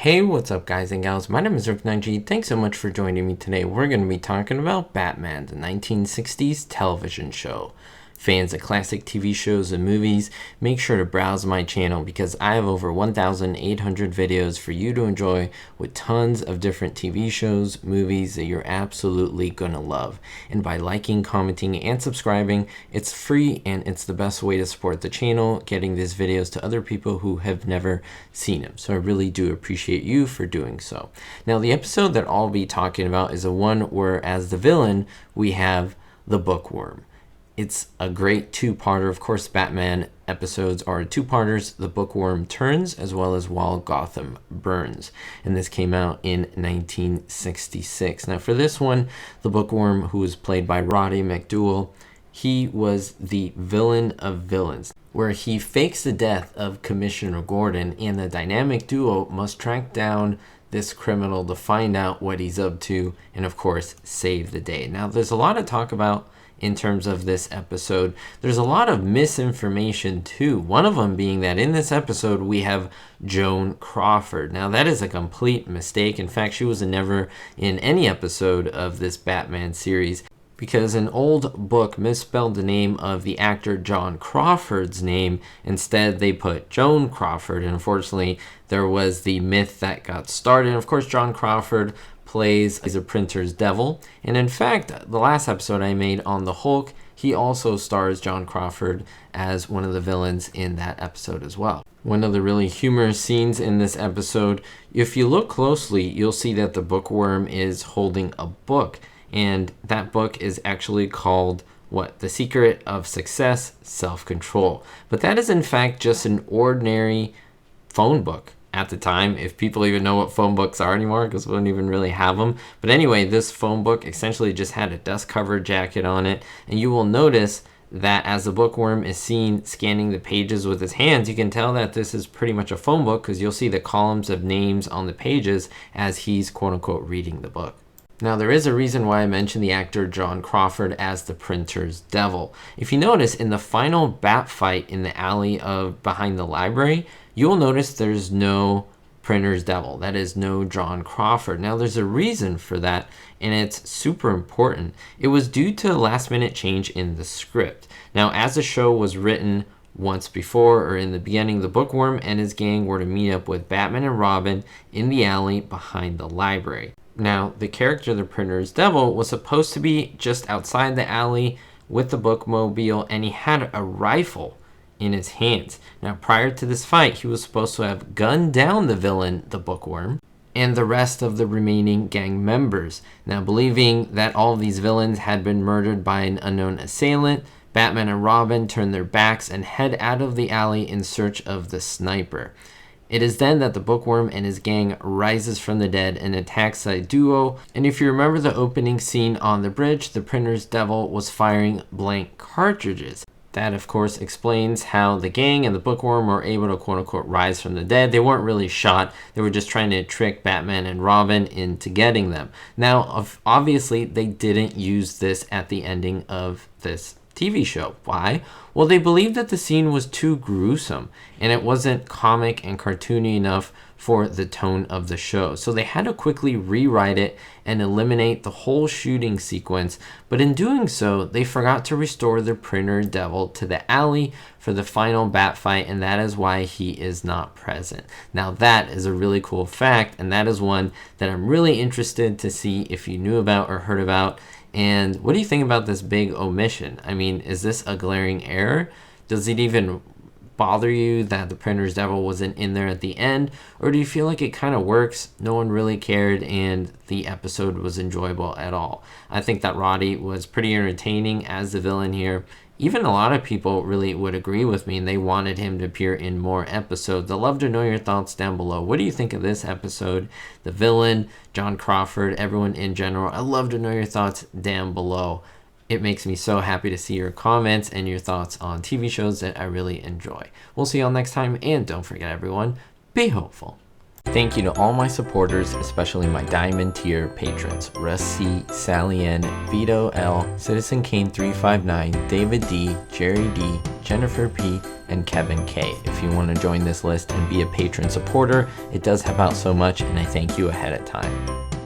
Hey, what's up guys and gals? My name is Nineg. Thanks so much for joining me today. We're going to be talking about Batman, the 1960s television show. Fans of classic TV shows and movies, make sure to browse my channel because I have over 1,800 videos for you to enjoy with tons of different TV shows, movies that you're absolutely gonna love. And by liking, commenting, and subscribing, it's free and it's the best way to support the channel, getting these videos to other people who have never seen them. So I really do appreciate you for doing so. Now, the episode that I'll be talking about is the one where as the villain, we have the Bookworm. It's a great two-parter. Of course, Batman episodes are two-parters. The Bookworm turns as well as While Gotham Burns. And this came out in 1966. Now, for this one, the Bookworm, who was played by Roddy McDowall, he was the villain of villains, where he fakes the death of Commissioner Gordon, and the dynamic duo must track down this criminal to find out what he's up to and, of course, save the day. Now, there's a lot to talk about in terms of this episode. There's a lot of misinformation too. One of them being that in this episode we have Joan Crawford. Now that is a complete mistake. In fact, she was never in any episode of this Batman series because an old book misspelled the name of the actor John Crawford's name. Instead, they put Joan Crawford, and unfortunately there was the myth that got started. Of course, John Crawford plays as a printer's devil, and in fact the last episode I made on the Hulk, he also stars John Crawford as one of the villains in that episode as well. One of the really humorous scenes in this episode, if you look closely, you'll see that the Bookworm is holding a book, and that book is actually called The Secret of Success, Self-Control. But that is in fact just an ordinary phone book. At the time, if people even know what phone books are anymore, because we don't even really have them. But anyway, this phone book essentially just had a dust cover jacket on it, and you will notice that as the Bookworm is seen scanning the pages with his hands, you can tell that this is pretty much a phone book because you'll see the columns of names on the pages as he's quote-unquote reading the book. Now, there is a reason why I mentioned the actor John Crawford as the printer's devil. If you notice, in the final bat fight in the alley of behind the library, you'll notice there's no printer's devil. That is no John Crawford. Now, there's a reason for that, and it's super important. It was due to a last-minute change in the script. Now, as the show was written once before, or in the beginning, the Bookworm and his gang were to meet up with Batman and Robin in the alley behind the library. Now, the character, the printer's devil, was supposed to be just outside the alley with the bookmobile, and he had a rifle in his hands. Now, prior to this fight, he was supposed to have gunned down the villain, the Bookworm, and the rest of the remaining gang members. Now, believing that all of these villains had been murdered by an unknown assailant, Batman and Robin turn their backs and head out of the alley in search of the sniper. It is then that the Bookworm and his gang rises from the dead and attacks the duo. And if you remember the opening scene on the bridge, the printer's devil was firing blank cartridges. That, of course, explains how the gang and the Bookworm were able to quote-unquote rise from the dead. They weren't really shot. They were just trying to trick Batman and Robin into getting them. Now, obviously, they didn't use this at the ending of this TV show. Why? Well, they believed that the scene was too gruesome and it wasn't comic and cartoony enough for the tone of the show. So they had to quickly rewrite it and eliminate the whole shooting sequence. But in doing so, they forgot to restore the printer devil to the alley for the final bat fight, and that is why he is not present. Now, that is a really cool fact, and that is one that I'm really interested to see if you knew about or heard about. And what do you think about this big omission? I mean, is this a glaring error? Does it even bother you that the printer's devil wasn't in there at the end? Or do you feel like it kind of works, no one really cared, and the episode was enjoyable at all? I think that Roddy was pretty entertaining as the villain here. Even a lot of people really would agree with me, and they wanted him to appear in more episodes. I'd love to know your thoughts down below. What do you think of this episode? The villain, John Crawford, everyone in general. I'd love to know your thoughts down below. It makes me so happy to see your comments and your thoughts on TV shows that I really enjoy. We'll see y'all next time, and don't forget, everyone, be hopeful. Thank you to all my supporters, especially my Diamond tier patrons, Russ C, Sally N, Vito L, Citizen Kane 359, David D, Jerry D, Jennifer P, and Kevin K. If you want to join this list and be a patron supporter, it does help out so much, and I thank you ahead of time.